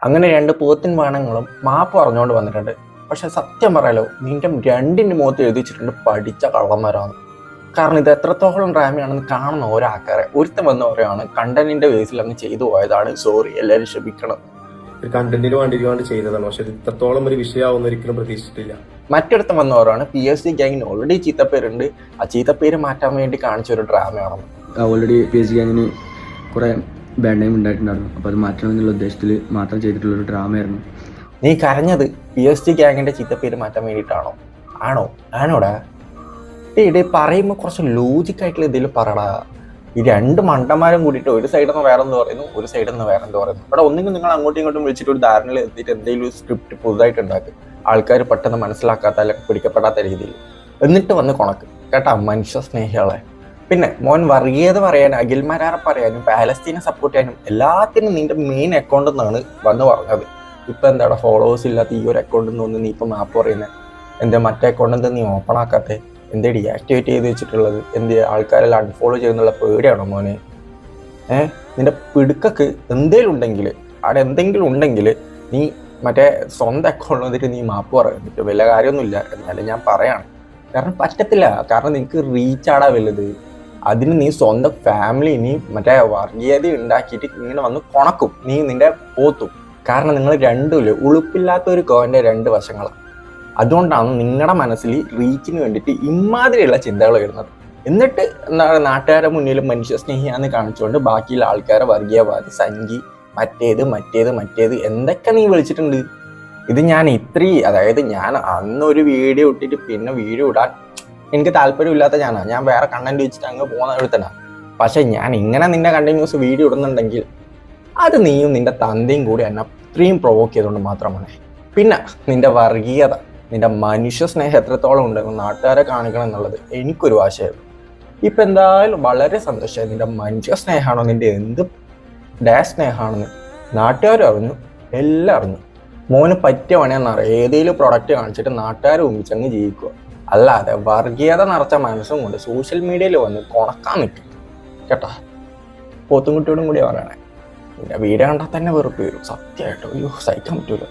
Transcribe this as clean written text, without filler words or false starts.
അങ്ങനെ 2 പോത്തിൻ വേണങ്ങളും മാപ്പ് പറഞ്ഞുകൊണ്ട് വന്നിട്ടുണ്ട്. പക്ഷെ സത്യം പറയാലോ, നിന്റെ രണ്ടിൻ്റെ മുഖത്ത് എഴുതി വെച്ചിട്ടുണ്ട് പഠിച്ച കള്ളന്മാരാണ്. കാരണം ഇത് എത്രത്തോളം ഡ്രാമയാണെന്ന് കാണുന്ന ഓരോ ആൾക്കാരെ ഒരുത്തം വന്ന് പറയുകയാണ് കണ്ടന്റിന്റെ ബേസിൽ അങ്ങ് ചെയ്തു പോയതാണ്, സോറി എല്ലാവരും ക്ഷമിക്കണം. ഒരു കണ്ടന്റിന് വേണ്ടി ചെയ്തതാണ്, പക്ഷെ ഇത് ഇത്രത്തോളം ഒരു വിഷയമാവുന്ന ഒരിക്കലും പ്രതീക്ഷിച്ചിട്ടില്ല. മറ്റൊരുത്തം വന്നവരാണ് PSG ഗ്യാങ്ങിന് ഓൾറെഡി ചീത്തപ്പേരുണ്ട്, ആ ചീത്തപ്പേര് മാറ്റാൻ വേണ്ടി കാണിച്ച ഒരു ഡ്രാമയാണെന്ന്. ഓൾറെഡി PSG ഗ്യാങ്ങിന് കുറെ ബാഡ് നെയിം ഉണ്ടായിട്ടുണ്ടായിരുന്നു. അപ്പോൾ അത് മാറ്റണമെന്നുള്ള ഉദ്ദേശത്തിൽ മാത്രം ചെയ്തിട്ടുള്ളൊരു ഡ്രാമയായിരുന്നു. നീ കരഞ്ഞത് PSG ഗ്യാങ്ങിന്റെ ചീത്തപ്പേര് മാറ്റാൻ വേണ്ടിയിട്ടാണോ? ആണോടാ? ഇടേ പറയുമ്പോൾ കുറച്ച് ലോജിക്കായിട്ടുള്ള എന്തെങ്കിലും പറടാ. ഈ 2 മണ്ടന്മാരും കൂടിയിട്ട് ഒരു സൈഡിൽ നിന്ന് വേറെന്ത് പറയുന്നു, ഒരു സൈഡിൽ നിന്ന് വേറെന്ത് പറയുന്നു. ഇവിടെ ഒന്നെങ്കിൽ നിങ്ങൾ അങ്ങോട്ടും ഇങ്ങോട്ടും വിളിച്ചിട്ട് ഒരു ധാരണയിൽ എത്തിയിട്ട് എന്തെങ്കിലും ഒരു സ്ക്രിപ്റ്റ് പുതുതായിട്ട് ഉണ്ടാക്കും, ആൾക്കാർ പെട്ടെന്ന് മനസ്സിലാക്കാത്ത അല്ലെങ്കിൽ പിടിക്കപ്പെടാത്ത രീതിയിൽ, എന്നിട്ട് വന്ന് കൊണക്ക് കേട്ടാ മനുഷ്യ സ്നേഹികളെ. പിന്നെ മോൻ വർഗീയത പറയാനും അഖിൽമാരാറെ പറയാനും പാലസ്തീനെ സപ്പോർട്ട് ചെയ്യാനും എല്ലാത്തിനും നിന്റെ മെയിൻ അക്കൗണ്ടിൽ നിന്നാണ് വന്ന് പറഞ്ഞത്. ഇപ്പം എന്താടാ ഫോളോവേഴ്സ് ഇല്ലാത്ത ഈ ഒരു അക്കൗണ്ടിൽ നിന്ന് നീ ഇപ്പം മാപ്പ് പറയുന്നത്? എന്താ മറ്റേ അക്കൗണ്ടിൽ നിന്ന് നീ ഓപ്പൺ ആക്കാത്തേ? എന്തേ ഡീആക്ടിവേറ്റ് ചെയ്ത് വെച്ചിട്ടുള്ളത്? എന്ത് ആൾക്കാരെല്ലാം അൺഫോളോ ചെയ്യുന്നുള്ള പേടിയാണോ മോനെ? നിന്റെ പിടുക്കക്ക് എന്തെങ്കിലും ഉണ്ടെങ്കിൽ അവിടെ എന്തെങ്കിലും ഉണ്ടെങ്കിൽ നീ മറ്റേ സ്വന്തം അക്കൗണ്ടിൽ വന്നിട്ട് നീ മാപ്പ് പറയാൻ വലിയ കാര്യമൊന്നുമില്ല. എന്നാലും ഞാൻ പറയാണ്, കാരണം പറ്റത്തില്ല. കാരണം നിനക്ക് റീച്ചാടാ വലുത്. അതിന് നീ സ്വന്തം ഫാമിലി നീ മറ്റേ വർഗീയത ഉണ്ടാക്കിയിട്ട് ഇങ്ങനെ വന്ന് കൊണക്കും, നീ നിന്റെ പോത്തും. കാരണം നിങ്ങൾ രണ്ടുമില്ല, ഉളുപ്പില്ലാത്ത ഒരു കോയിൻ്റെ 2 വശങ്ങളാണ്. അതുകൊണ്ടാണ് നിങ്ങളുടെ മനസ്സിൽ റീച്ചിന് വേണ്ടിയിട്ട് ഇമാതിരിയുള്ള ചിന്തകൾ വരുന്നത്. എന്നിട്ട് എന്താണ് നാട്ടുകാരുടെ മുന്നിൽ മനുഷ്യ സ്നേഹിയാന്ന് കാണിച്ചുകൊണ്ട് ബാക്കിയുള്ള ആൾക്കാരെ വർഗീയവാദി, സംഘി, മറ്റേത് എന്തൊക്കെ നീ വിളിച്ചിട്ടുണ്ട്. ഇത് ഞാൻ അതായത് ഞാൻ അന്നൊരു വീഡിയോ ഇട്ടിട്ട് പിന്നെ വീഡിയോ ഇടാൻ എനിക്ക് താല്പര്യമില്ലാത്ത ഞാൻ വേറെ കണ്ടന്റ് വെച്ചിട്ട് അങ്ങ് പോകുന്ന എഴുത്തനാ. പക്ഷെ ഞാൻ ഇങ്ങനെ നിന്റെ കണ്ടിന്യൂസ് വീഡിയോ ഇടുന്നുണ്ടെങ്കിൽ അത് നീയും നിന്റെ തന്തയും കൂടി എന്നെ അത്രയും പ്രൊവോക്ക് ചെയ്തുകൊണ്ട് മാത്രമാണ്. പിന്നെ നിന്റെ വർഗീയത, നിന്റെ മനുഷ്യ സ്നേഹം എത്രത്തോളം ഉണ്ടെന്ന് നാട്ടുകാരെ കാണിക്കണം എന്നുള്ളത് എനിക്കൊരു ആശയമായിരുന്നു. ഇപ്പം എന്തായാലും വളരെ സന്തോഷമായി. നിന്റെ മനുഷ്യ സ്നേഹമാണോ, നിന്റെ എന്ത് സ്നേഹമാണെന്ന് നാട്ടുകാരും അറിഞ്ഞു, എല്ലാം അറിഞ്ഞു. മോന് പറ്റിയ പണിയാണെന്നറിയാം. ഏതെങ്കിലും പ്രൊഡക്റ്റ് കാണിച്ചിട്ട് നാട്ടുകാരെ ഒന്നിച്ചങ്ങ് ജീവിക്കുക, അല്ലാതെ വർഗീയത നിറച്ച മനസ്സും കൊണ്ട് സോഷ്യൽ മീഡിയയിൽ വന്ന് കൊണക്കാൻ നിൽക്കും കേട്ടോ. പോത്തും കുട്ടിയോടും കൂടി പറയണേ, നിന്റെ വീഡിയോ കണ്ടാൽ തന്നെ വെറുപ്പ് വരും സത്യമായിട്ടോ. സഹിക്കാൻ പറ്റൂല.